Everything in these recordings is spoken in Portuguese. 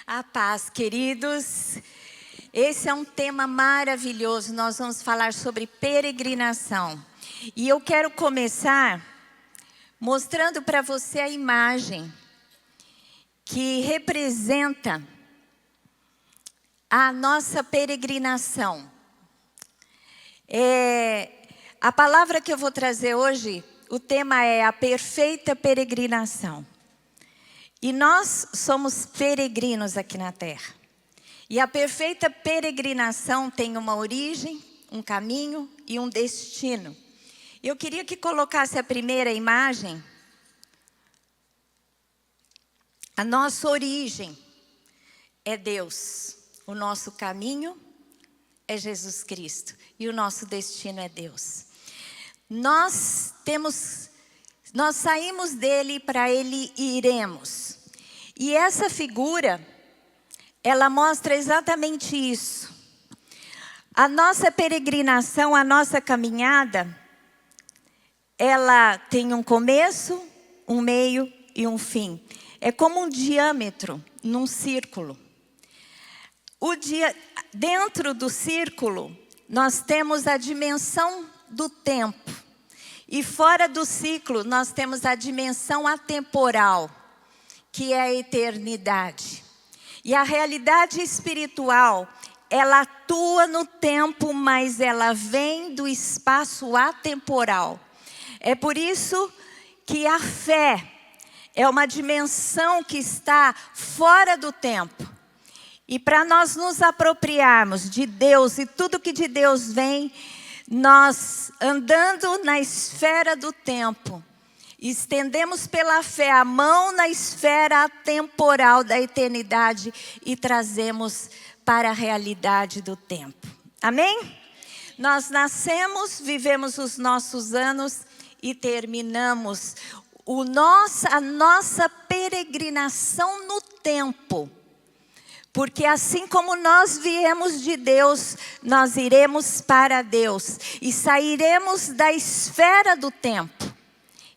A paz, queridos. Esse é um tema maravilhoso. Nós vamos falar sobre peregrinação. E eu quero começar mostrando para você a imagem que representa a nossa peregrinação. A palavra que eu vou trazer hoje, o tema é a perfeita peregrinação. E nós somos peregrinos aqui na terra. E a perfeita peregrinação tem uma origem, um caminho e um destino. Eu queria que colocasse a primeira imagem. A nossa origem é Deus. O nosso caminho é Jesus Cristo. E o nosso destino é Deus. Nós saímos dele, para ele iremos. E essa figura, ela mostra exatamente isso. A nossa peregrinação, a nossa caminhada, ela tem um começo, um meio e um fim. É como um diâmetro num círculo. Dentro do círculo, nós temos a dimensão do tempo. E fora do ciclo, nós temos a dimensão atemporal, que é a eternidade. E a realidade espiritual, ela atua no tempo, mas ela vem do espaço atemporal. É por isso que a fé é uma dimensão que está fora do tempo. E para nós nos apropriarmos de Deus e tudo que de Deus vem, nós, andando na esfera do tempo, estendemos pela fé a mão na esfera atemporal da eternidade e trazemos para a realidade do tempo. Amém? Nós nascemos, vivemos os nossos anos e terminamos a nossa peregrinação no tempo. Porque assim como nós viemos de Deus, nós iremos para Deus. E sairemos da esfera do tempo.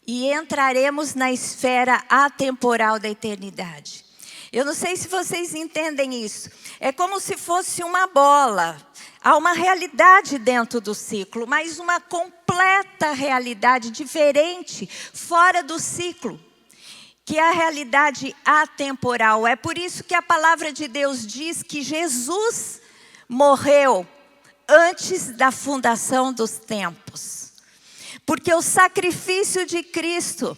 E entraremos na esfera atemporal da eternidade. Eu não sei se vocês entendem isso. É como se fosse uma bola. Há uma realidade dentro do ciclo, mas uma completa realidade diferente fora do ciclo, que é a realidade atemporal. É por isso que a palavra de Deus diz que Jesus morreu antes da fundação dos tempos. Porque o sacrifício de Cristo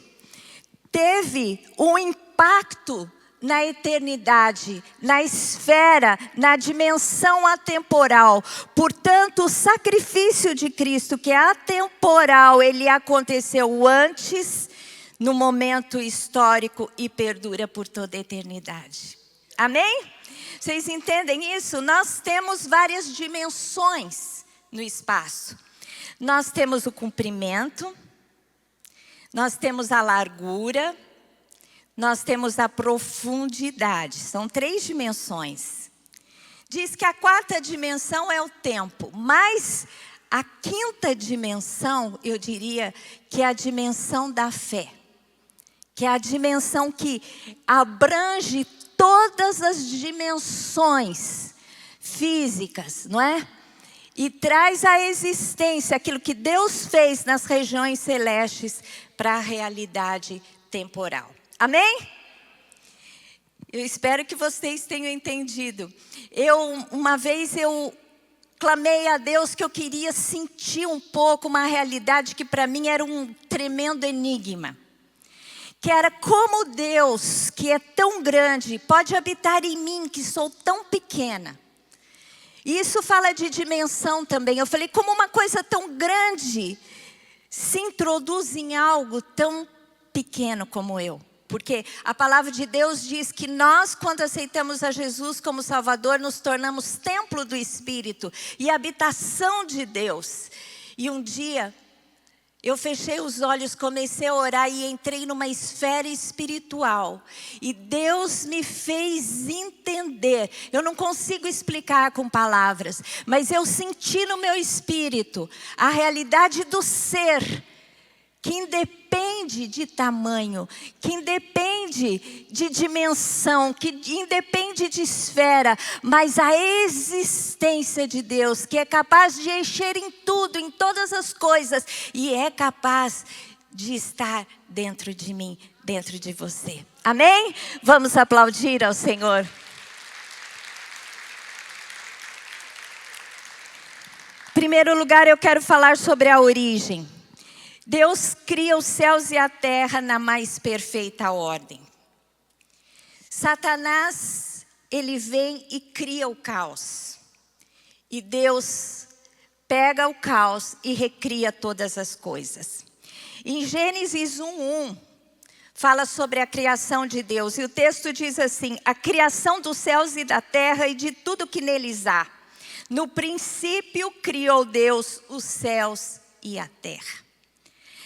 teve um impacto na eternidade, na esfera, na dimensão atemporal. Portanto, o sacrifício de Cristo, que é atemporal, ele aconteceu antes, no momento histórico e perdura por toda a eternidade. Amém? Vocês entendem isso? Nós temos várias dimensões no espaço. Nós temos o comprimento, nós temos a largura, nós temos a profundidade. São 3 dimensões. Diz que a 4ª dimensão é o tempo, mas a 5ª dimensão, eu diria que é a dimensão da fé. Que é a dimensão que abrange todas as dimensões físicas, não é? E traz à existência aquilo que Deus fez nas regiões celestes para a realidade temporal. Amém? Eu espero que vocês tenham entendido. Uma vez eu clamei a Deus que eu queria sentir um pouco uma realidade que para mim era um tremendo enigma. Que era como Deus, que é tão grande, pode habitar em mim, que sou tão pequena. E isso fala de dimensão também. Eu falei, como uma coisa tão grande se introduz em algo tão pequeno como eu. Porque a palavra de Deus diz que nós, quando aceitamos a Jesus como Salvador, nos tornamos templo do Espírito e habitação de Deus. E um dia eu fechei os olhos, comecei a orar e entrei numa esfera espiritual. E Deus me fez entender. Eu não consigo explicar com palavras, mas eu senti no meu espírito a realidade do ser que independe de tamanho, que independe de dimensão, que independe de esfera, mas a existência de Deus, que é capaz de encher em tudo, em todas as coisas, e é capaz de estar dentro de mim, dentro de você. Amém? Vamos aplaudir ao Senhor. Em primeiro lugar, eu quero falar sobre a origem. Deus cria os céus e a terra na mais perfeita ordem. Satanás, ele vem e cria o caos. E Deus pega o caos e recria todas as coisas. Em Gênesis 1:1, fala sobre a criação de Deus. E o texto diz assim: a criação dos céus e da terra e de tudo que neles há. No princípio criou Deus os céus e a terra.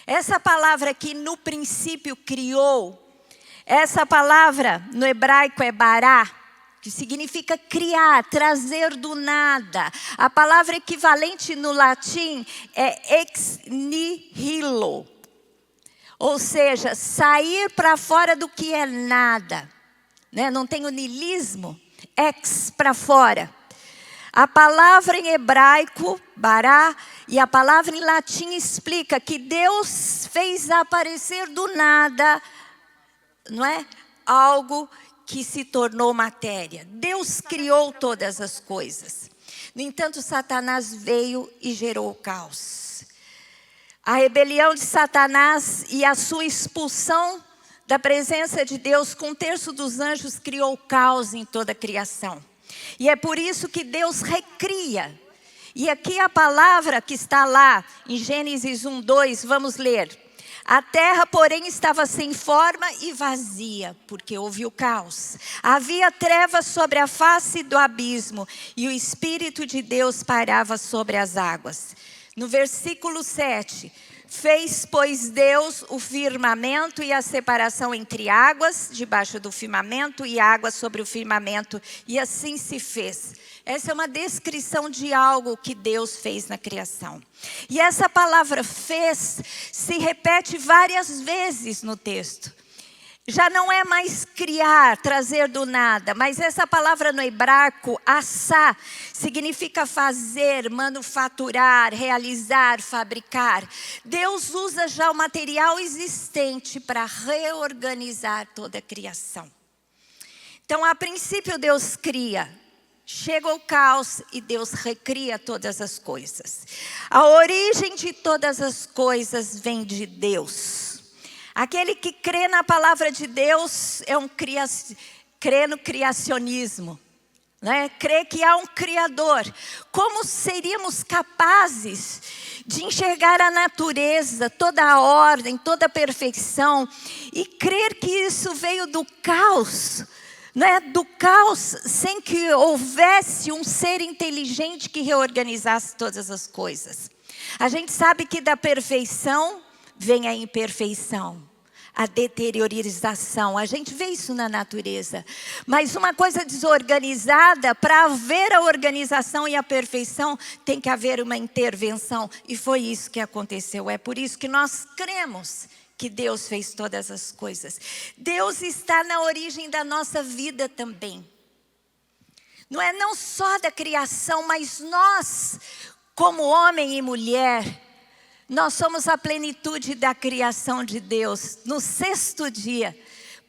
Essa palavra aqui, no princípio criou, essa palavra no hebraico é bará, que significa criar, trazer do nada. A palavra equivalente no latim é ex nihilo, ou seja, sair para fora do que é nada, né? Não tem o niilismo, ex para fora. A palavra em hebraico, bará, e a palavra em latim explica que Deus fez aparecer do nada, não é? Algo que se tornou matéria. Deus criou todas as coisas. No entanto, Satanás veio e gerou o caos. A rebelião de Satanás e a sua expulsão da presença de Deus com 1/3 dos anjos criou caos em toda a criação. E é por isso que Deus recria. E aqui a palavra que está lá em Gênesis 1:2, vamos ler. A terra, porém, estava sem forma e vazia, porque houve o caos. Havia trevas sobre a face do abismo, e o Espírito de Deus pairava sobre as águas. No versículo 7, fez, pois, Deus o firmamento e a separação entre águas, debaixo do firmamento, e águas sobre o firmamento, e assim se fez. Essa é uma descrição de algo que Deus fez na criação. E essa palavra fez se repete várias vezes no texto. Já não é mais criar, trazer do nada, mas essa palavra no hebraico, assá, significa fazer, manufaturar, realizar, fabricar. Deus usa já o material existente para reorganizar toda a criação. Então, a princípio, Deus cria. Chega o caos e Deus recria todas as coisas. A origem de todas as coisas vem de Deus. Aquele que crê na palavra de Deus crê no criacionismo, né? Crê que há um Criador. Como seríamos capazes de enxergar a natureza, toda a ordem, toda a perfeição e crer que isso veio do caos? Né, do caos, sem que houvesse um ser inteligente que reorganizasse todas as coisas. A gente sabe que da perfeição vem a imperfeição, a deteriorização. A gente vê isso na natureza. Mas uma coisa desorganizada, para haver a organização e a perfeição, tem que haver uma intervenção. E foi isso que aconteceu. É por isso que nós cremos que Deus fez todas as coisas. Deus está na origem da nossa vida também. Não só da criação, mas nós, como homem e mulher, nós somos a plenitude da criação de Deus. No 6º dia,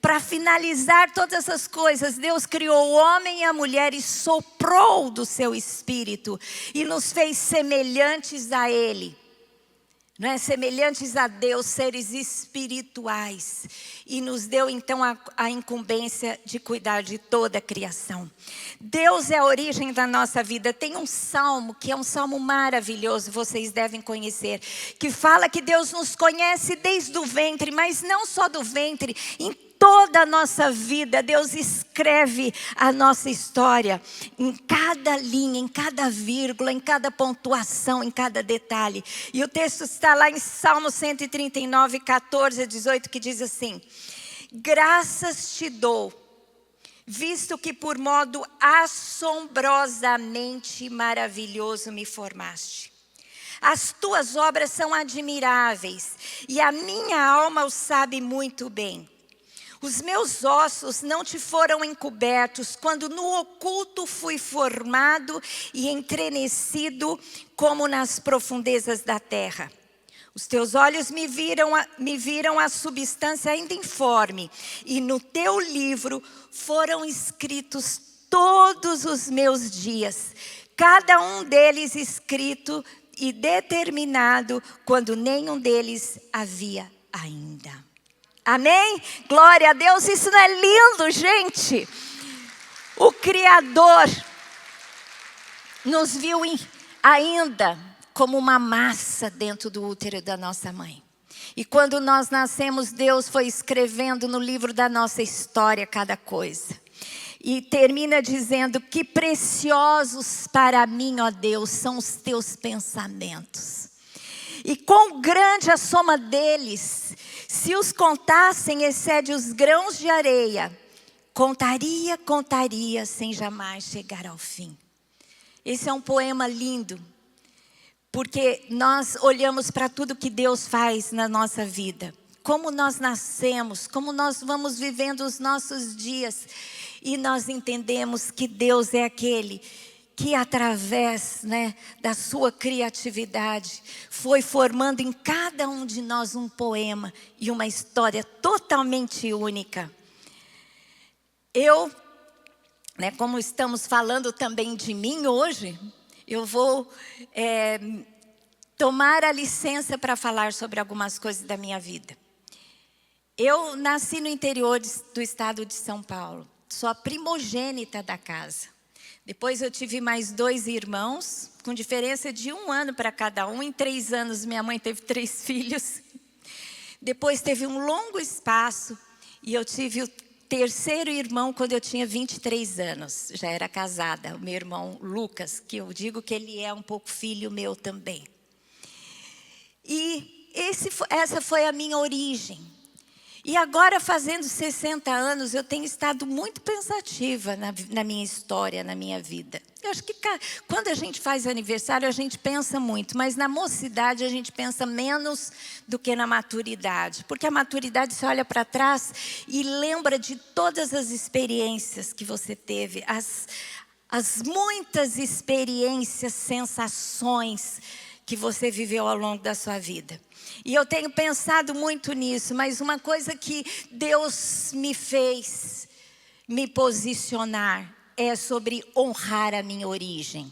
para finalizar todas as coisas, Deus criou o homem e a mulher e soprou do seu espírito e nos fez semelhantes a Ele. Não é? Semelhantes a Deus, seres espirituais. E nos deu então a incumbência de cuidar de toda a criação. Deus é a origem da nossa vida. Tem um salmo, que é um salmo maravilhoso, vocês devem conhecer. Que fala que Deus nos conhece desde o ventre, mas não só do ventre. Em toda a nossa vida, Deus escreve a nossa história. Em cada linha, em cada vírgula, em cada pontuação, em cada detalhe. E o texto está lá em Salmo 139, 14 a 18, que diz assim: graças te dou, visto que por modo assombrosamente maravilhoso me formaste. As tuas obras são admiráveis, e a minha alma o sabe muito bem. Os meus ossos não te foram encobertos, quando no oculto fui formado e entrenecido como nas profundezas da terra. Os teus olhos me viram a substância ainda informe, e no teu livro foram escritos todos os meus dias, cada um deles escrito e determinado, quando nenhum deles havia ainda. Amém? Glória a Deus, isso não é lindo, gente? O Criador nos viu ainda como uma massa dentro do útero da nossa mãe. E quando nós nascemos, Deus foi escrevendo no livro da nossa história cada coisa. E termina dizendo: que preciosos para mim, ó Deus, são os teus pensamentos. E quão grande a soma deles, se os contassem, excede os grãos de areia. Contaria, sem jamais chegar ao fim. Esse é um poema lindo, porque nós olhamos para tudo que Deus faz na nossa vida. Como nós nascemos, como nós vamos vivendo os nossos dias. E nós entendemos que Deus é aquele que através, da sua criatividade, foi formando em cada um de nós um poema e uma história totalmente única. Eu, como estamos falando também de mim hoje, eu vou tomar a licença para falar sobre algumas coisas da minha vida. Eu nasci no interior do estado de São Paulo, sou a primogênita da casa. Depois eu tive mais 2 irmãos, com diferença de 1 ano para cada um. Em 3 anos minha mãe teve 3 filhos. Depois teve um longo espaço e eu tive o 3º irmão quando eu tinha 23 anos. Já era casada, o meu irmão Lucas, que eu digo que ele é um pouco filho meu também. E essa foi a minha origem. E agora, fazendo 60 anos, eu tenho estado muito pensativa na minha história, na minha vida. Eu acho que quando a gente faz aniversário, a gente pensa muito, mas na mocidade a gente pensa menos do que na maturidade. Porque a maturidade, você olha para trás e lembra de todas as experiências que você teve, as muitas experiências, sensações que você viveu ao longo da sua vida. E eu tenho pensado muito nisso, mas uma coisa que Deus me fez me posicionar é sobre honrar a minha origem.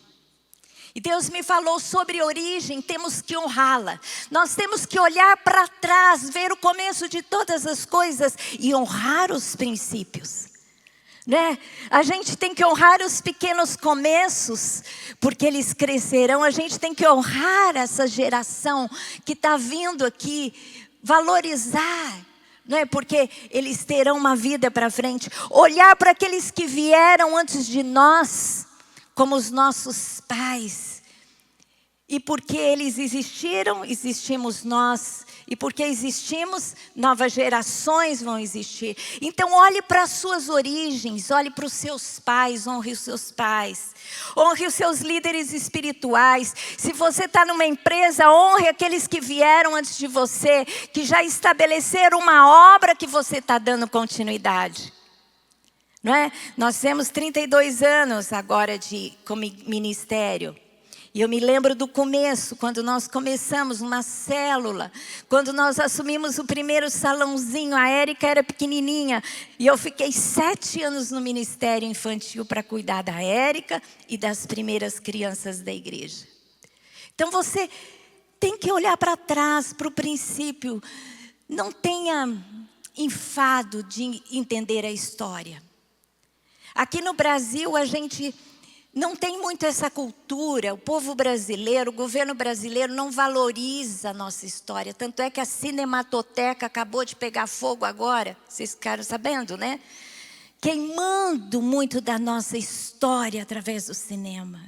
E Deus me falou sobre origem, temos que honrá-la. Nós temos que olhar para trás, ver o começo de todas as coisas e honrar os princípios. A gente tem que honrar os pequenos começos, porque eles crescerão. A gente tem que honrar essa geração que está vindo aqui, valorizar, porque eles terão uma vida para frente. Olhar para aqueles que vieram antes de nós, como os nossos pais. E porque eles existiram, existimos nós. E porque existimos, novas gerações vão existir. Então olhe para as suas origens, olhe para os seus pais, honre os seus pais. Honre os seus líderes espirituais. Se você está numa empresa, honre aqueles que vieram antes de você, que já estabeleceram uma obra que você está dando continuidade. Nós temos 32 anos agora como ministério. E eu me lembro do começo, quando nós começamos uma célula, quando nós assumimos o primeiro salãozinho, a Érica era pequenininha, e eu fiquei 7 anos no ministério infantil para cuidar da Érica e das primeiras crianças da igreja. Então você tem que olhar para trás, para o princípio, não tenha enfado de entender a história. Aqui no Brasil a gente não tem muito essa cultura, o povo brasileiro, o governo brasileiro não valoriza a nossa história. Tanto é que a Cinemateca acabou de pegar fogo agora, vocês ficaram sabendo, Queimando muito da nossa história através do cinema.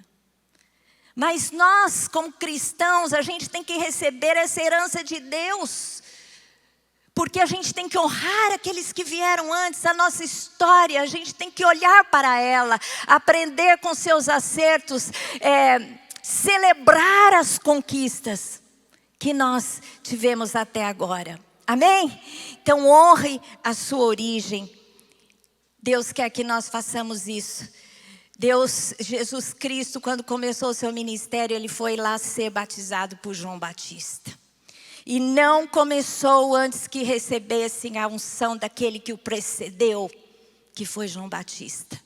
Mas nós, como cristãos, a gente tem que receber essa herança de Deus. Porque a gente tem que honrar aqueles que vieram antes, a nossa história, a gente tem que olhar para ela, aprender com seus acertos, celebrar as conquistas que nós tivemos até agora. Amém? Então honre a sua origem. Deus quer que nós façamos isso. Jesus Cristo, quando começou o seu ministério, ele foi lá ser batizado por João Batista. E não começou antes que recebessem a unção daquele que o precedeu, que foi João Batista.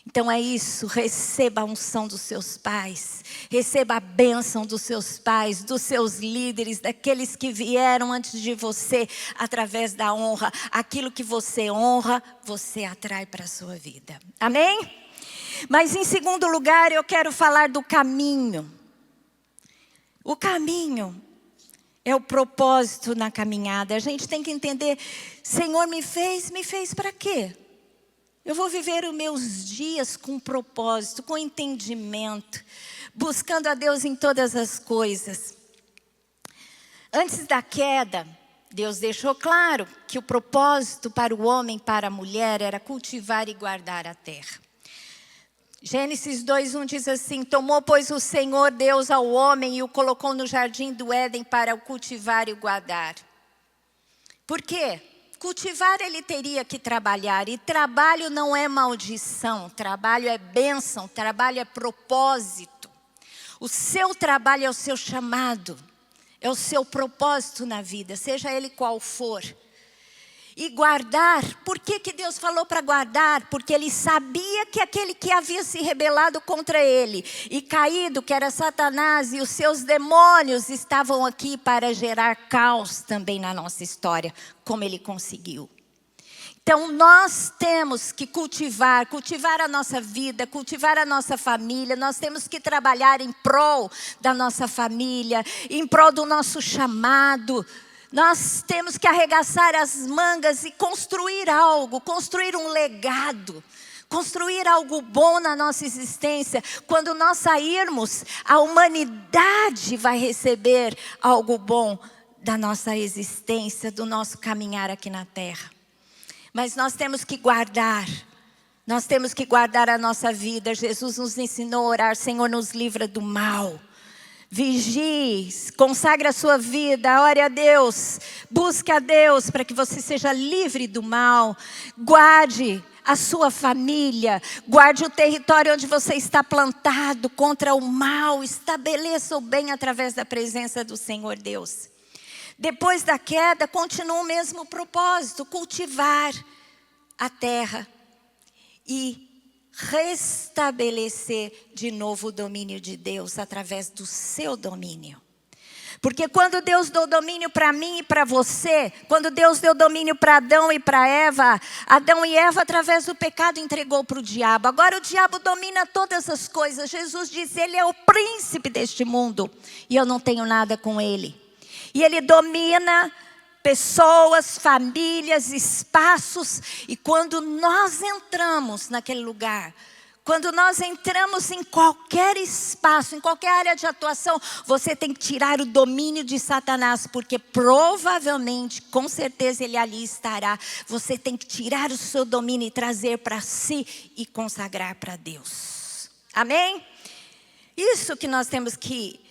Então é isso, receba a unção dos seus pais, receba a bênção dos seus pais, dos seus líderes, daqueles que vieram antes de você, através da honra. Aquilo que você honra, você atrai para a sua vida. Amém? Mas em segundo lugar, eu quero falar do caminho. O caminho é o propósito na caminhada. A gente tem que entender, Senhor me fez para quê? Eu vou viver os meus dias com propósito, com entendimento, buscando a Deus em todas as coisas. Antes da queda, Deus deixou claro que o propósito para o homem e para a mulher era cultivar e guardar a terra. Gênesis 2:1 diz assim: tomou, pois, o Senhor Deus ao homem e o colocou no jardim do Éden para o cultivar e o guardar. Por quê? Cultivar ele teria que trabalhar, e trabalho não é maldição, trabalho é bênção, trabalho é propósito. O seu trabalho é o seu chamado, é o seu propósito na vida, seja ele qual for. E guardar, por que Deus falou para guardar? Porque ele sabia que aquele que havia se rebelado contra ele e caído, que era Satanás e os seus demônios, estavam aqui para gerar caos também na nossa história, como ele conseguiu. Então nós temos que cultivar a nossa vida, cultivar a nossa família. Nós temos que trabalhar em prol da nossa família, em prol do nosso chamado. Nós temos que arregaçar as mangas e construir algo, construir um legado, construir algo bom na nossa existência. Quando nós sairmos, a humanidade vai receber algo bom da nossa existência, do nosso caminhar aqui na terra. Mas nós temos que guardar a nossa vida. Jesus nos ensinou a orar: Senhor, nos livra do mal. Vigie, consagre a sua vida, ore a Deus, busque a Deus para que você seja livre do mal. Guarde a sua família, guarde o território onde você está plantado contra o mal. Estabeleça o bem através da presença do Senhor Deus. Depois da queda, continua o mesmo propósito: cultivar a terra e restabelecer de novo o domínio de Deus através do seu domínio. Porque quando Deus deu domínio para mim e para você, quando Deus deu domínio para Adão e para Eva, Adão e Eva através do pecado entregou para o diabo. Agora o diabo domina todas as coisas. Jesus disse: ele é o príncipe deste mundo e eu não tenho nada com ele. E ele domina pessoas, famílias, espaços. E quando nós entramos naquele lugar, quando nós entramos em qualquer espaço, em qualquer área de atuação, você tem que tirar o domínio de Satanás, porque provavelmente, com certeza ele ali estará. Você tem que tirar o seu domínio e trazer para si e consagrar para Deus. Amém? Isso que nós temos que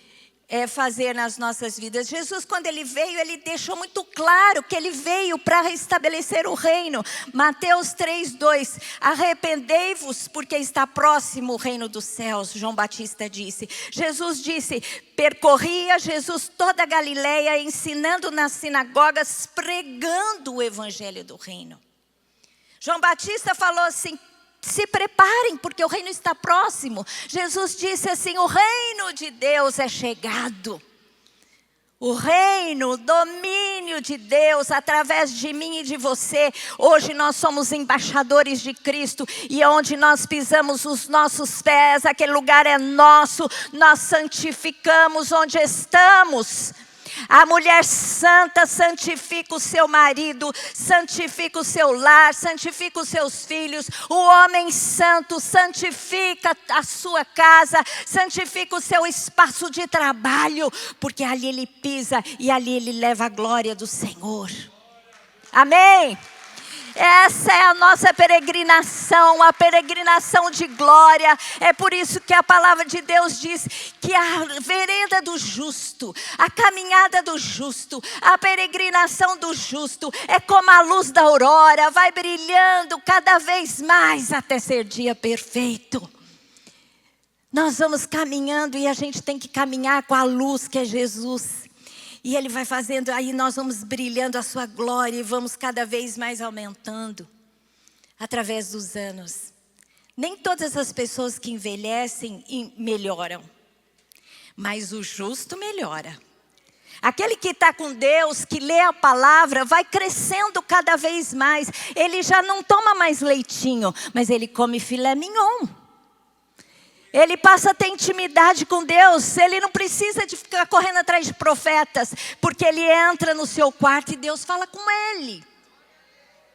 fazer nas nossas vidas. Jesus, quando ele veio, ele deixou muito claro que ele veio para restabelecer o reino. Mateus 3:2, arrependei-vos porque está próximo o reino dos céus, João Batista disse. Jesus disse: percorria Jesus toda a Galileia, ensinando nas sinagogas, pregando o evangelho do reino. João Batista falou assim: se preparem, porque o reino está próximo. Jesus disse assim: o reino de Deus é chegado. O reino, o domínio de Deus, através de mim e de você. Hoje nós somos embaixadores de Cristo. E onde nós pisamos os nossos pés, aquele lugar é nosso. Nós santificamos onde estamos. A mulher santa santifica o seu marido, santifica o seu lar, santifica os seus filhos. O homem santo santifica a sua casa, santifica o seu espaço de trabalho, porque ali ele pisa e ali ele leva a glória do Senhor. Amém? Essa é a nossa peregrinação, a peregrinação de glória. É por isso que a palavra de Deus diz que a vereda do justo, a caminhada do justo, a peregrinação do justo é como a luz da aurora, vai brilhando cada vez mais até ser dia perfeito. Nós vamos caminhando e a gente tem que caminhar com a luz que é Jesus. E Ele vai fazendo, aí nós vamos brilhando a sua glória e vamos cada vez mais aumentando através dos anos. Nem todas as pessoas que envelhecem melhoram, mas o justo melhora. Aquele que está com Deus, que lê a palavra, vai crescendo cada vez mais. Ele já não toma mais leitinho, mas ele come filé mignon. Ele passa a ter intimidade com Deus. Ele não precisa de ficar correndo atrás de profetas, porque ele entra no seu quarto e Deus fala com ele.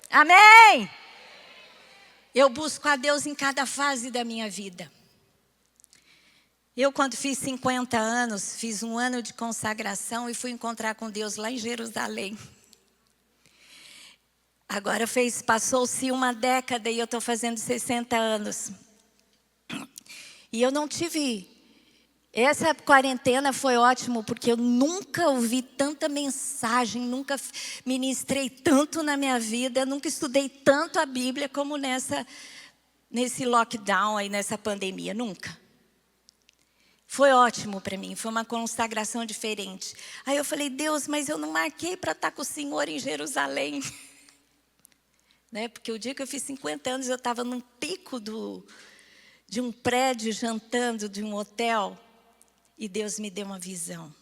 Amém? Eu busco a Deus em cada fase da minha vida. Eu, quando fiz 50 anos, fiz um ano de consagração e fui encontrar com Deus lá em Jerusalém. Agora passou-se uma década e eu estou fazendo 60 anos. E eu não tive... Essa quarentena foi ótimo, porque eu nunca ouvi tanta mensagem, nunca ministrei tanto na minha vida, nunca estudei tanto a Bíblia como nesse lockdown aí, nessa pandemia, nunca. Foi ótimo para mim, foi uma consagração diferente. Aí eu falei, Deus, mas eu não marquei para estar com o Senhor em Jerusalém. Né? Porque o dia que eu fiz 50 anos, eu estava num pico de um prédio, jantando, de um hotel. E Deus me deu uma visão.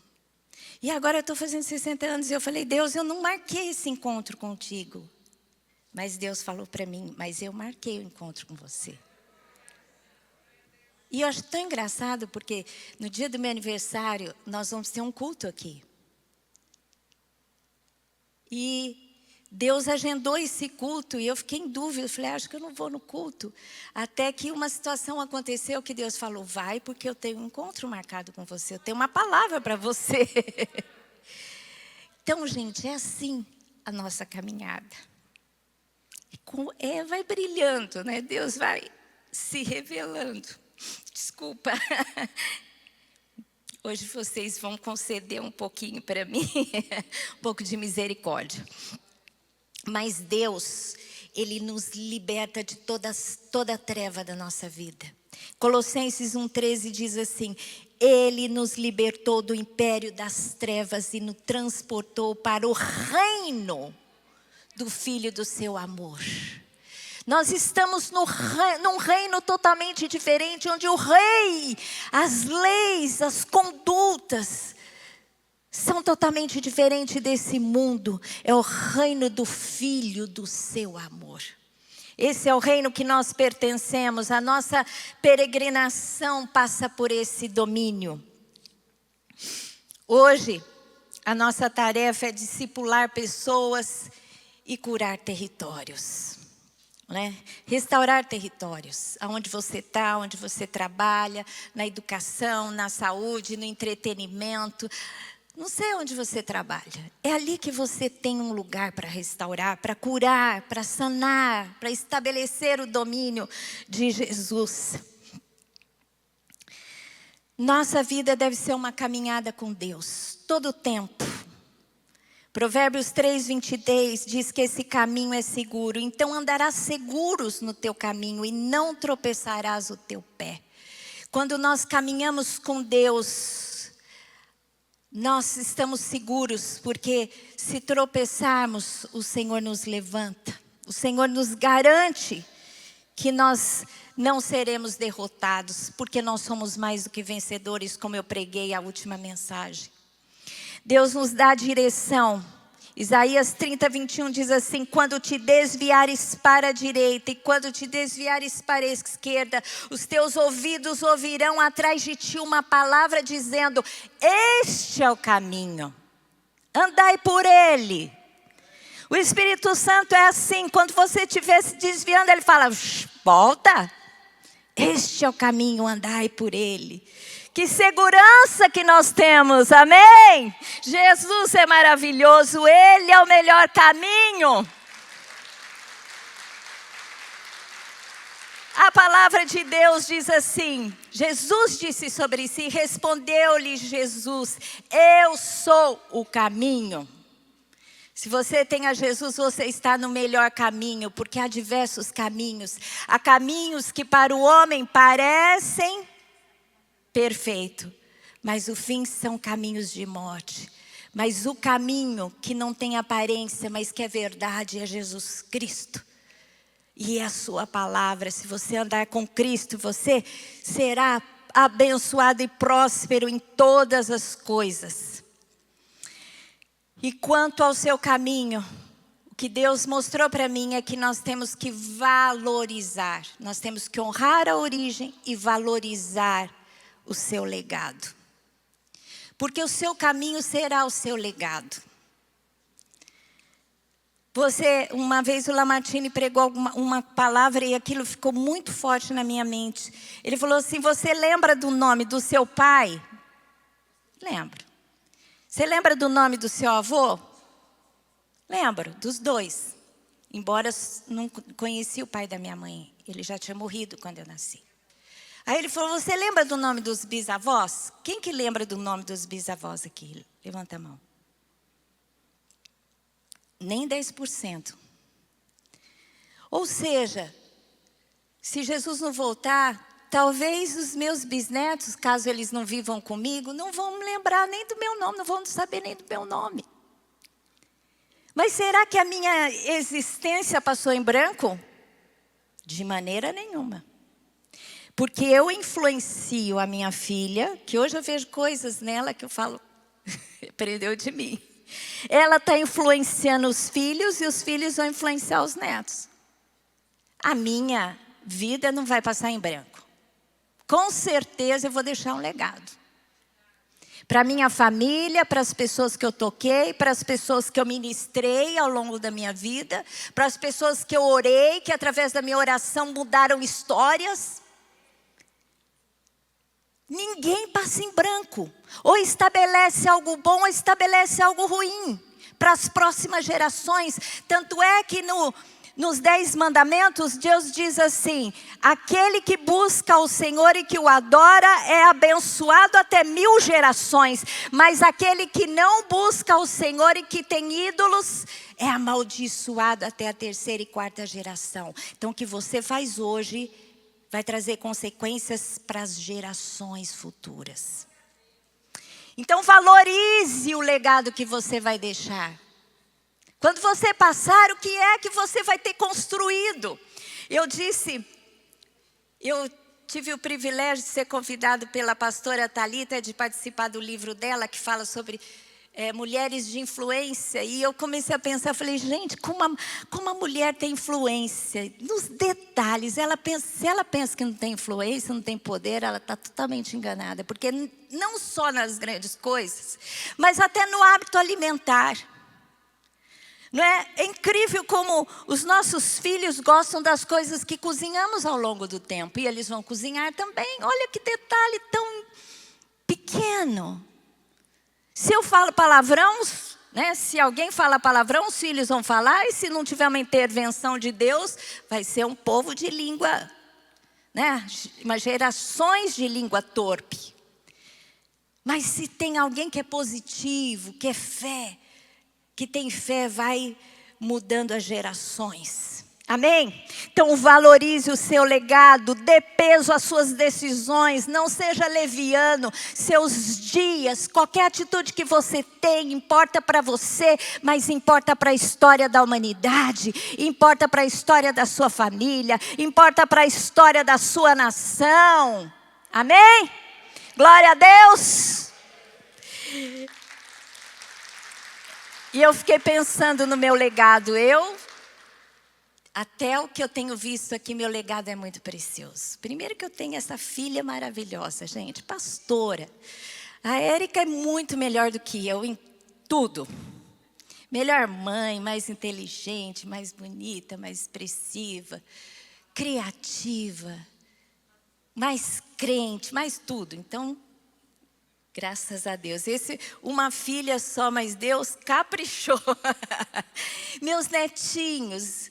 E agora eu estou fazendo 60 anos e eu falei, Deus, eu não marquei esse encontro contigo. Mas Deus falou para mim, mas eu marquei o encontro com você. E eu acho tão engraçado, porque no dia do meu aniversário, nós vamos ter um culto aqui. E Deus agendou esse culto e eu fiquei em dúvida. Eu falei, acho que eu não vou no culto. Até que uma situação aconteceu que Deus falou, vai, porque eu tenho um encontro marcado com você. Eu tenho uma palavra para você. Então, gente, é assim a nossa caminhada. Vai brilhando, né? Deus vai se revelando. Desculpa. Hoje vocês vão conceder um pouquinho para mim. Um pouco de misericórdia. Mas Deus, Ele nos liberta de toda a treva da nossa vida. Colossenses 1,13 diz assim, Ele nos libertou do império das trevas e nos transportou para o reino do Filho do seu amor. Nós estamos num reino totalmente diferente, onde o rei, as leis, as condutas são totalmente diferentes desse mundo. É o reino do Filho do seu amor. Esse é o reino que nós pertencemos. A nossa peregrinação passa por esse domínio. Hoje, a nossa tarefa é discipular pessoas e curar territórios. Né? Restaurar territórios, aonde você está, onde você trabalha, na educação, na saúde, no entretenimento. Não sei onde você trabalha. É ali que você tem um lugar para restaurar, para curar, para sanar, para estabelecer o domínio de Jesus. Nossa vida deve ser uma caminhada com Deus, todo o tempo. Provérbios 3:23 diz que esse caminho é seguro. Então andarás seguros no teu caminho e não tropeçarás o teu pé. Quando nós caminhamos com Deus, nós estamos seguros, porque se tropeçarmos, o Senhor nos levanta. O Senhor nos garante que nós não seremos derrotados, porque nós somos mais do que vencedores, como eu preguei a última mensagem. Deus nos dá direção. Isaías 30:21 diz assim, quando te desviares para a direita e quando te desviares para a esquerda, os teus ouvidos ouvirão atrás de ti uma palavra dizendo, este é o caminho, andai por ele. O Espírito Santo é assim, quando você estiver se desviando, ele fala, volta, este é o caminho, andai por ele. Que segurança que nós temos, amém? Jesus é maravilhoso, Ele é o melhor caminho. A palavra de Deus diz assim, Jesus disse sobre si, respondeu-lhe Jesus, eu sou o caminho. Se você tem a Jesus, você está no melhor caminho, porque há diversos caminhos. Há caminhos que para o homem parecem perfeitos, mas o fim são caminhos de morte. Mas o caminho que não tem aparência, mas que é verdade, é Jesus Cristo. E é a sua palavra. Se você andar com Cristo, você será abençoado e próspero em todas as coisas. E quanto ao seu caminho, o que Deus mostrou para mim é que nós temos que valorizar. Nós temos que honrar a origem e valorizar o seu legado. Porque o seu caminho será o seu legado. Uma vez o Lamartine pregou uma palavra e aquilo ficou muito forte na minha mente. Ele falou assim, você lembra do nome do seu pai? Lembro. Você lembra do nome do seu avô? Lembro, dos dois. Embora não conheci o pai da minha mãe. Ele já tinha morrido quando eu nasci. Aí ele falou, você lembra do nome dos bisavós? Quem que lembra do nome dos bisavós aqui? Levanta a mão. Nem 10%. Ou seja, se Jesus não voltar, talvez os meus bisnetos, caso eles não vivam comigo, não vão me lembrar nem do meu nome, não vão saber nem do meu nome. Mas será que a minha existência passou em branco? De maneira nenhuma. Porque eu influencio a minha filha, que hoje eu vejo coisas nela que eu falo, aprendeu de mim. Ela está influenciando os filhos e os filhos vão influenciar os netos. A minha vida não vai passar em branco. Com certeza eu vou deixar um legado. Para minha família, para as pessoas que eu toquei, para as pessoas que eu ministrei ao longo da minha vida, para as pessoas que eu orei, que através da minha oração mudaram histórias. Ninguém passa em branco. Ou estabelece algo bom ou estabelece algo ruim para as próximas gerações. Tanto é que nos 10 mandamentos, Deus diz assim, aquele que busca o Senhor e que o adora é abençoado até 1000 gerações. Mas aquele que não busca o Senhor e que tem ídolos é amaldiçoado até a 3ª e 4ª geração. Então o que você faz hoje vai trazer consequências para as gerações futuras. Então valorize o legado que você vai deixar. Quando você passar, o que é que você vai ter construído? Eu tive o privilégio de ser convidado pela pastora Thalita, de participar do livro dela, que fala sobre mulheres de influência. E eu comecei a pensar, falei, gente, como a mulher tem influência? Nos detalhes, se ela pensa que não tem influência, não tem poder, ela está totalmente enganada. Porque não só nas grandes coisas, mas até no hábito alimentar. Não é? É incrível como os nossos filhos gostam das coisas que cozinhamos ao longo do tempo. E eles vão cozinhar também. Olha que detalhe tão pequeno. Se eu falo palavrão, né? Se alguém fala palavrão, os filhos vão falar. E se não tiver uma intervenção de Deus, vai ser um povo de língua, né? Umas gerações de língua torpe. Mas se tem alguém que é positivo, que é fé, que tem fé, vai mudando as gerações. Amém? Então valorize o seu legado, dê peso às suas decisões, não seja leviano. Seus dias, qualquer atitude que você tem, importa para você, mas importa para a história da humanidade, importa para a história da sua família, importa para a história da sua nação. Amém? Glória a Deus! E eu fiquei pensando no meu legado. Até o que eu tenho visto aqui, meu legado é muito precioso. Primeiro que eu tenho essa filha maravilhosa, gente, pastora. A Érica é muito melhor do que eu em tudo. Melhor mãe, mais inteligente, mais bonita, mais expressiva, criativa, mais crente, mais tudo. Então, graças a Deus. Uma filha só, mas Deus caprichou. Meus netinhos.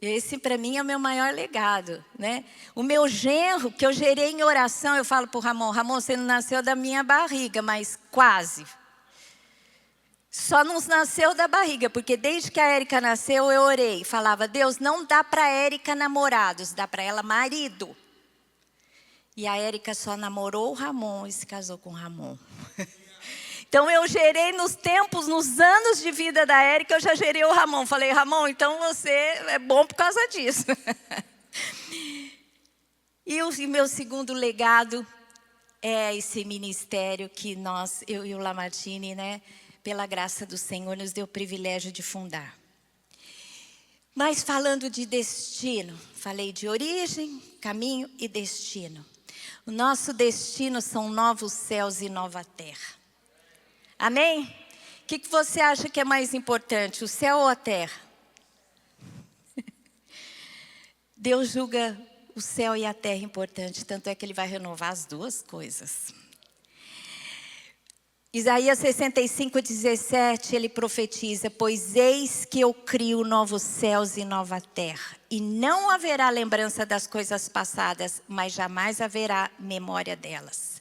Esse para mim é o meu maior legado, né? O meu genro, que eu gerei em oração, eu falo para o Ramon, Ramon, você não nasceu da minha barriga, mas quase. Só não nasceu da barriga, porque desde que a Érica nasceu, eu orei. Falava, Deus, não dá para a Érica namorados, dá para ela marido. E a Érica só namorou o Ramon e se casou com o Ramon. Então eu gerei nos tempos, nos anos de vida da Érica, eu já gerei o Ramon. Falei, Ramon, então você é bom por causa disso. E o meu segundo legado é esse ministério que eu e o Lamartine, né, pela graça do Senhor, nos deu o privilégio de fundar. Mas falando de destino, falei de origem, caminho e destino. O nosso destino são novos céus e nova terra. Amém? O que você acha que é mais importante, o céu ou a terra? Deus julga o céu e a terra importante, tanto é que Ele vai renovar as duas coisas. Isaías 65:17, ele profetiza, pois eis que eu crio novos céus e nova terra, e não haverá lembrança das coisas passadas, mas jamais haverá memória delas.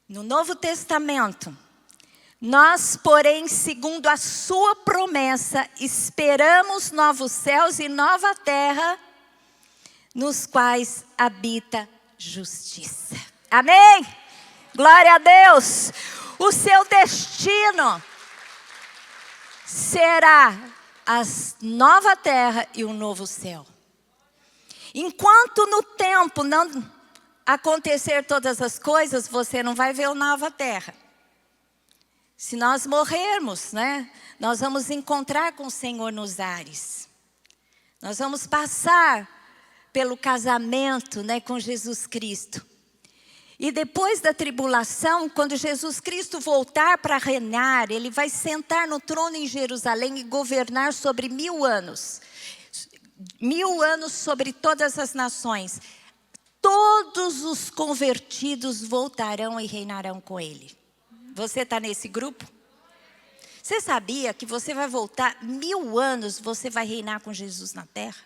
No Novo Testamento, nós, porém, segundo a sua promessa, esperamos novos céus e nova terra, nos quais habita justiça. Amém? Glória a Deus! O seu destino será a nova terra e um novo céu. Enquanto no tempo não acontecer todas as coisas, você não vai ver a nova terra. Se nós morrermos, né, nós vamos encontrar com o Senhor nos ares. Nós vamos passar pelo casamento, né, com Jesus Cristo. E depois da tribulação, quando Jesus Cristo voltar para reinar, Ele vai sentar no trono em Jerusalém e governar sobre 1000 anos. 1000 anos sobre todas as nações. Todos os convertidos voltarão e reinarão com Ele. Você está nesse grupo? Você sabia que você vai voltar 1000 anos, você vai reinar com Jesus na terra?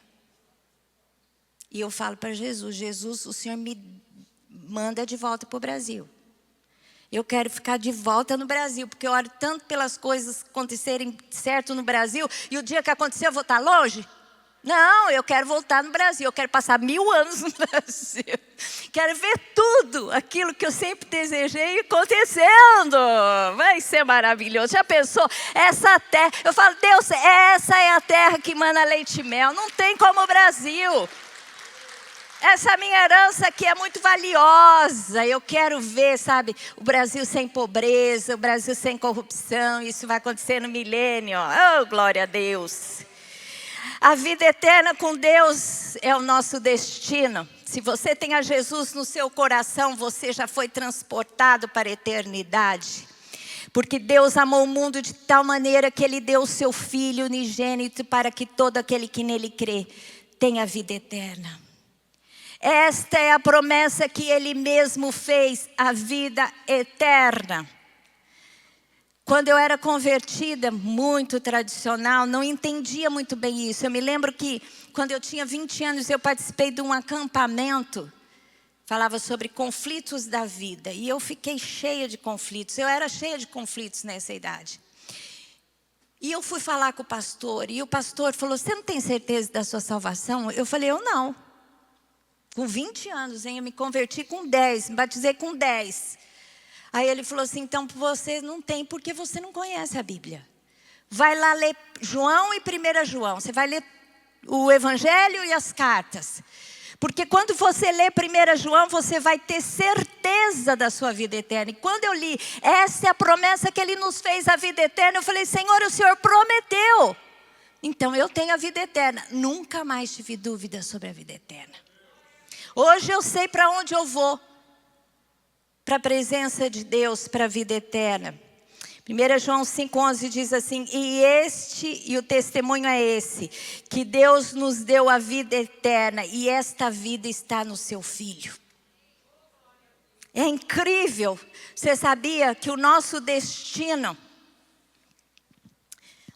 E eu falo para Jesus, Jesus, o Senhor me manda de volta para o Brasil. Eu quero ficar de volta no Brasil, porque eu oro tanto pelas coisas acontecerem certo no Brasil, e o dia que acontecer eu vou estar longe? Não, eu quero voltar no Brasil, eu quero passar 1000 anos no Brasil. Quero ver tudo, aquilo que eu sempre desejei acontecendo. Vai ser maravilhoso. Já pensou? Essa terra, eu falo, Deus, essa é a terra que mana leite e mel. Não tem como o Brasil. Essa minha herança aqui é muito valiosa. Eu quero ver, sabe, o Brasil sem pobreza, o Brasil sem corrupção. Isso vai acontecer no milênio. Oh, glória a Deus. A vida eterna com Deus é o nosso destino. Se você tem a Jesus no seu coração, você já foi transportado para a eternidade. Porque Deus amou o mundo de tal maneira que Ele deu o seu Filho unigênito para que todo aquele que nele crê tenha vida eterna. Esta é a promessa que Ele mesmo fez, a vida eterna. Quando eu era convertida, muito tradicional, não entendia muito bem isso. Eu me lembro que quando eu tinha 20 anos, eu participei de um acampamento. Falava sobre conflitos da vida. E eu fiquei cheia de conflitos. Eu era cheia de conflitos nessa idade. E eu fui falar com o pastor. E o pastor falou, você não tem certeza da sua salvação? Eu falei, eu não. Com 20 anos, hein? Eu me converti com 10, me batizei com 10. Aí ele falou assim, então você não tem porque você não conhece a Bíblia. Vai lá ler João e 1 João. Você vai ler o Evangelho e as cartas. Porque quando você lê 1 João, você vai ter certeza da sua vida eterna. E quando eu li, essa é a promessa que Ele nos fez, a vida eterna. Eu falei, Senhor, o Senhor prometeu. Então eu tenho a vida eterna. Nunca mais tive dúvida sobre a vida eterna. Hoje eu sei para onde eu vou. Para a presença de Deus, para a vida eterna. 1 João 5,11 diz assim, e o testemunho é esse, que Deus nos deu a vida eterna, e esta vida está no seu Filho. É incrível. Você sabia que o nosso destino,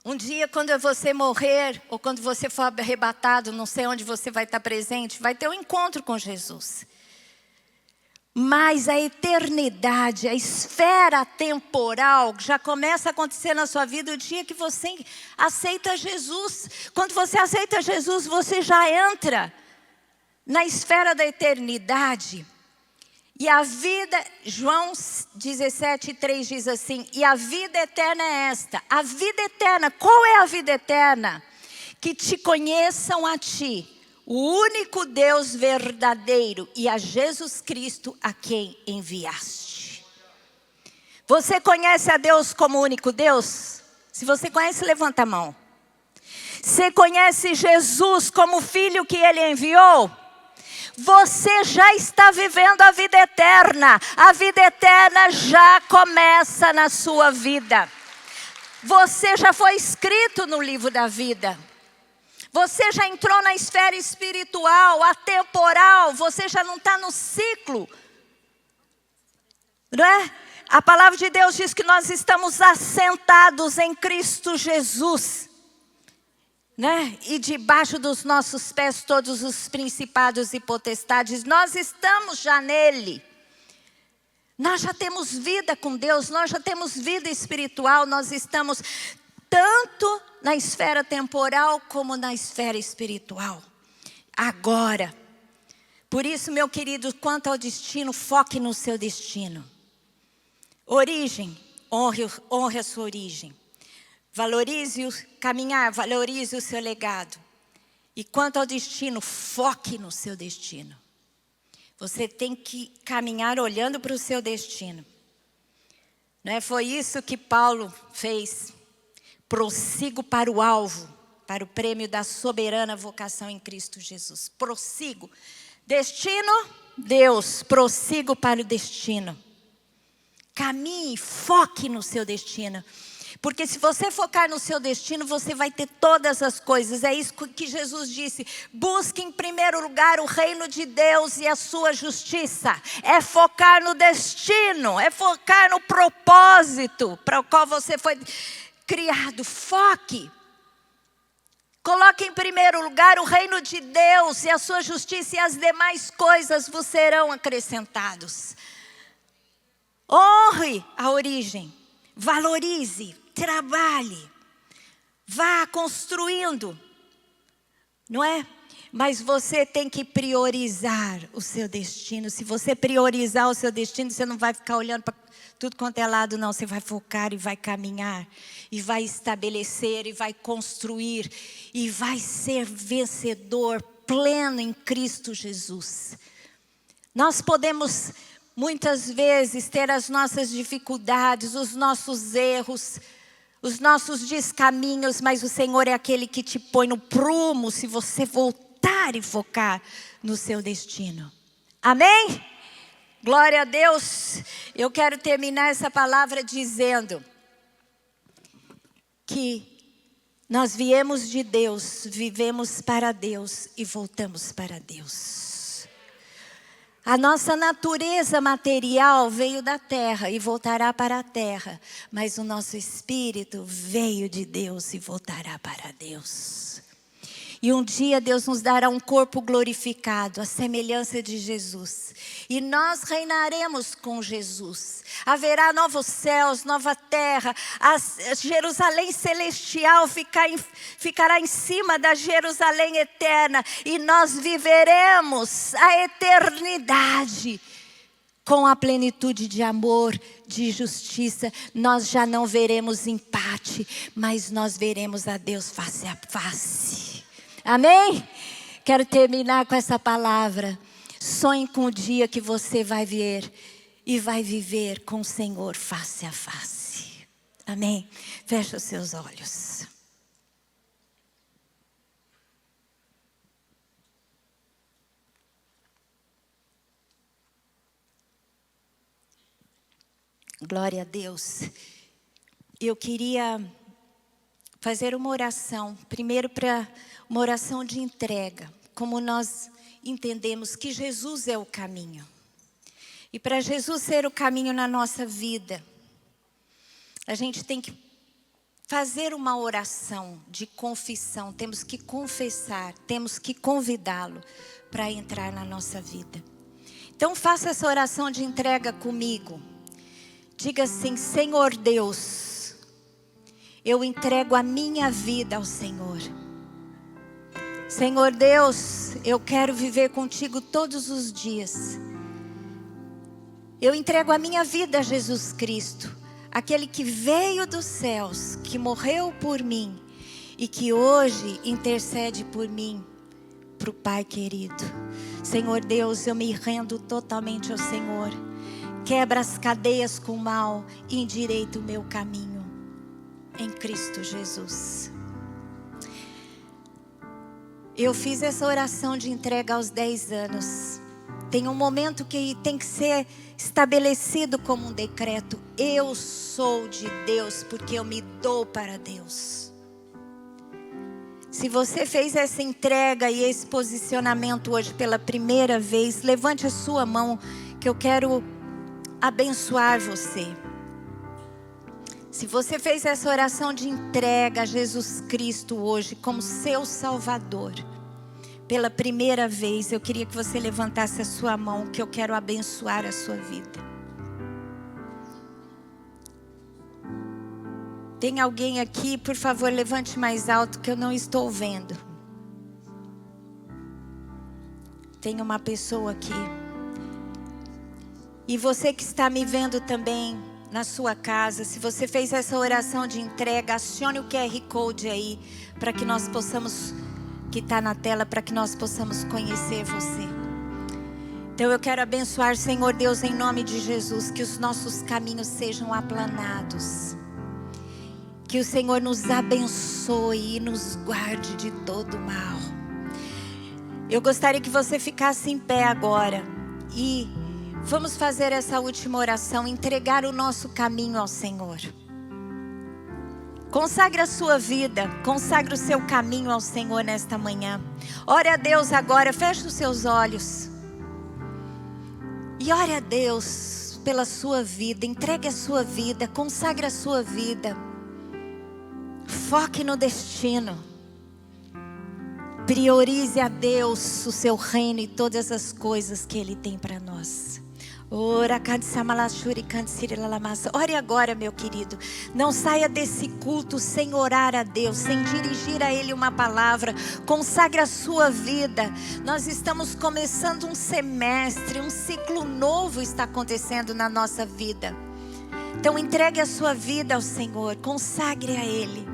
Um dia, quando você morrer, ou quando você for arrebatado, não sei onde você vai estar presente, vai ter um encontro com Jesus. Mas a eternidade, a esfera temporal, já começa a acontecer na sua vida o dia que você aceita Jesus. Quando você aceita Jesus, você já entra na esfera da eternidade. E a vida, João 17:3 diz assim, e a vida eterna é esta. A vida eterna, qual é a vida eterna? Que te conheçam a ti, o único Deus verdadeiro, e a Jesus Cristo a quem enviaste. Você conhece a Deus como único Deus? Se você conhece, levanta a mão. Você conhece Jesus como o Filho que Ele enviou? Você já está vivendo a vida eterna. A vida eterna já começa na sua vida. Você já foi escrito no livro da vida. Você já entrou na esfera espiritual, atemporal. Você já não está no ciclo. Não é? A palavra de Deus diz que nós estamos assentados em Cristo Jesus. Né? E debaixo dos nossos pés todos os principados e potestades. Nós estamos já nele. Nós já temos vida com Deus. Nós já temos vida espiritual. Nós estamos tanto na esfera temporal como na esfera espiritual. Agora. Por isso, meu querido, quanto ao destino, foque no seu destino. Origem, honre a sua origem. Valorize o caminhar, valorize o seu legado. E quanto ao destino, foque no seu destino. Você tem que caminhar olhando para o seu destino. Não é? Foi isso que Paulo fez. Prossigo para o alvo, para o prêmio da soberana vocação em Cristo Jesus. Prossigo. Destino, Deus. Prossigo para o destino. Caminhe, foque no seu destino. Porque se você focar no seu destino, você vai ter todas as coisas. É isso que Jesus disse. Busque em primeiro lugar o reino de Deus e a sua justiça. É focar no destino. É focar no propósito para o qual você foi criado. Foque. Coloque em primeiro lugar o reino de Deus e a sua justiça, e as demais coisas vos serão acrescentados. Honre a origem. Valorize. Trabalhe, vá construindo, não é? Mas você tem que priorizar o seu destino. Se você priorizar o seu destino, você não vai ficar olhando para tudo quanto é lado, não. Você vai focar e vai caminhar, e vai estabelecer, e vai construir, e vai ser vencedor, pleno em Cristo Jesus. Nós podemos muitas vezes ter as nossas dificuldades, os nossos erros, os nossos descaminhos, mas o Senhor é aquele que te põe no prumo se você voltar e focar no seu destino. Amém? Glória a Deus. Eu quero terminar essa palavra dizendo que nós viemos de Deus, vivemos para Deus e voltamos para Deus. A nossa natureza material veio da terra e voltará para a terra. Mas o nosso espírito veio de Deus e voltará para Deus. E um dia Deus nos dará um corpo glorificado, a semelhança de Jesus. E nós reinaremos com Jesus. Haverá novos céus, nova terra. A Jerusalém celestial ficará em cima da Jerusalém eterna. E nós viveremos a eternidade com a plenitude de amor, de justiça. Nós já não veremos empate, mas nós veremos a Deus face a face. Amém? Quero terminar com essa palavra. Sonhe com o dia que você vai ver e vai viver com o Senhor face a face. Amém? Feche os seus olhos. Glória a Deus. Eu queria fazer uma oração. Primeiro para uma oração de entrega. Como nós entendemos que Jesus é o caminho. E para Jesus ser o caminho na nossa vida, a gente tem que fazer uma oração de confissão. Temos que confessar, temos que convidá-lo para entrar na nossa vida. Então faça essa oração de entrega comigo. Diga assim: Senhor Deus, eu entrego a minha vida ao Senhor. Senhor Deus, eu quero viver contigo todos os dias. Eu entrego a minha vida a Jesus Cristo, aquele que veio dos céus, que morreu por mim e que hoje intercede por mim, para o Pai querido. Senhor Deus, eu me rendo totalmente ao Senhor. Quebra as cadeias com o mal e endireita o meu caminho em Cristo Jesus. Eu fiz essa oração de entrega aos 10 anos. Tem um momento que tem que ser estabelecido como um decreto. Eu sou de Deus porque eu me dou para Deus. Se você fez essa entrega e esse posicionamento hoje pela primeira vez, levante a sua mão que eu quero abençoar você. Se você fez essa oração de entrega a Jesus Cristo hoje como seu Salvador, pela primeira vez, eu queria que você levantasse a sua mão, que eu quero abençoar a sua vida. Tem alguém aqui? Por favor, levante mais alto que eu não estou vendo. Tem uma pessoa aqui. E você que está me vendo também na sua casa, se você fez essa oração de entrega, acione o QR Code aí, para que nós possamos, que está na tela, para que nós possamos conhecer você. Então eu quero abençoar, Senhor Deus, em nome de Jesus, que os nossos caminhos sejam aplanados. Que o Senhor nos abençoe e nos guarde de todo mal. Eu gostaria que você ficasse em pé agora e vamos fazer essa última oração, entregar o nosso caminho ao Senhor. Consagre a sua vida, consagre o seu caminho ao Senhor nesta manhã. Ore a Deus agora, feche os seus olhos. E ore a Deus pela sua vida, entregue a sua vida, consagre a sua vida. Foque no destino. Priorize a Deus, o seu reino e todas as coisas que Ele tem para nós. Ore agora, meu querido. Não saia desse culto sem orar a Deus, sem dirigir a Ele uma palavra. Consagre a sua vida. Nós estamos começando um semestre, um ciclo novo está acontecendo na nossa vida. Então entregue a sua vida ao Senhor, consagre a Ele.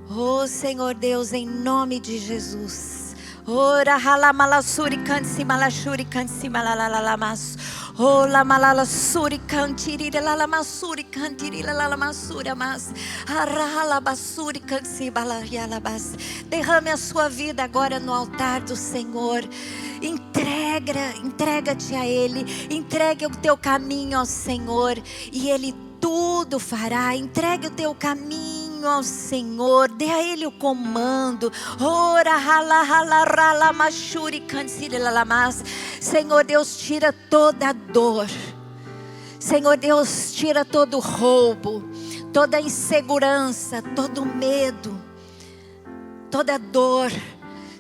Oh Senhor Deus, em nome de Jesus. Ora halamalasuri kansi malashuri kansi malalalamas. Ola malala suri cantiri la masuri cantiri la masura mas arala basuri cansi balayalabas. Derrame a sua vida agora no altar do Senhor. Entrega-te a Ele. Entregue o teu caminho ao Senhor e Ele tudo fará. Entregue o teu caminho ao Senhor, dê a Ele o comando. Ora hala hala rala mashuri cansiri lalamas. Senhor Deus, tira toda a dor. Senhor Deus, tira todo o roubo, toda a insegurança, todo o medo, toda a dor.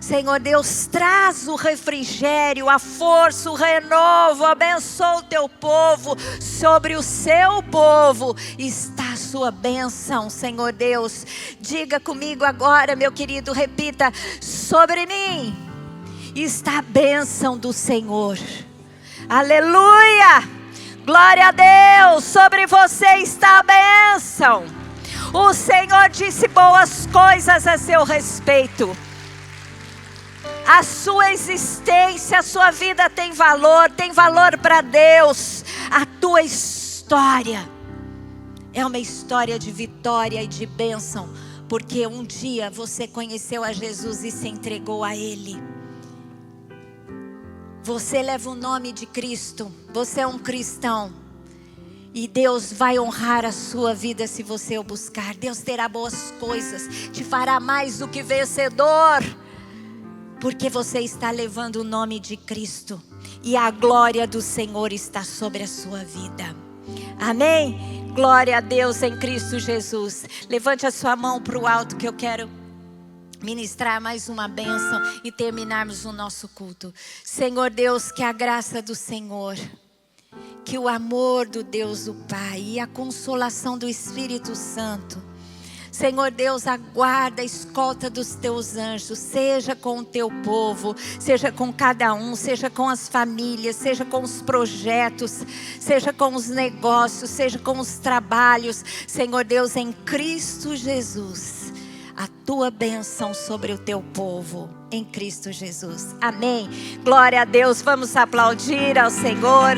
Senhor Deus, traz o refrigério, a força, o renovo. Abençoa o teu povo. Sobre o seu povo está a sua bênção, Senhor Deus. Diga comigo agora, meu querido, repita: sobre mim está a bênção do Senhor. Aleluia! Glória a Deus! Sobre você está a bênção. O Senhor disse boas coisas a seu respeito. A sua existência, a sua vida tem valor para Deus. A tua história é uma história de vitória e de bênção, porque um dia você conheceu a Jesus e se entregou a Ele. Você leva o nome de Cristo, você é um cristão. E Deus vai honrar a sua vida se você o buscar. Deus terá boas coisas, te fará mais do que vencedor. Porque você está levando o nome de Cristo. E a glória do Senhor está sobre a sua vida. Amém? Glória a Deus em Cristo Jesus. Levante a sua mão para o alto que eu quero ministrar mais uma bênção e terminarmos o nosso culto. Senhor Deus, que a graça do Senhor, que o amor do Deus o Pai e a consolação do Espírito Santo, Senhor Deus, aguarda a escolta dos teus anjos, seja com o teu povo, seja com cada um, seja com as famílias, seja com os projetos, seja com os negócios, seja com os trabalhos, Senhor Deus, em Cristo Jesus, a tua bênção sobre o teu povo, em Cristo Jesus. Amém. Glória a Deus, vamos aplaudir ao Senhor.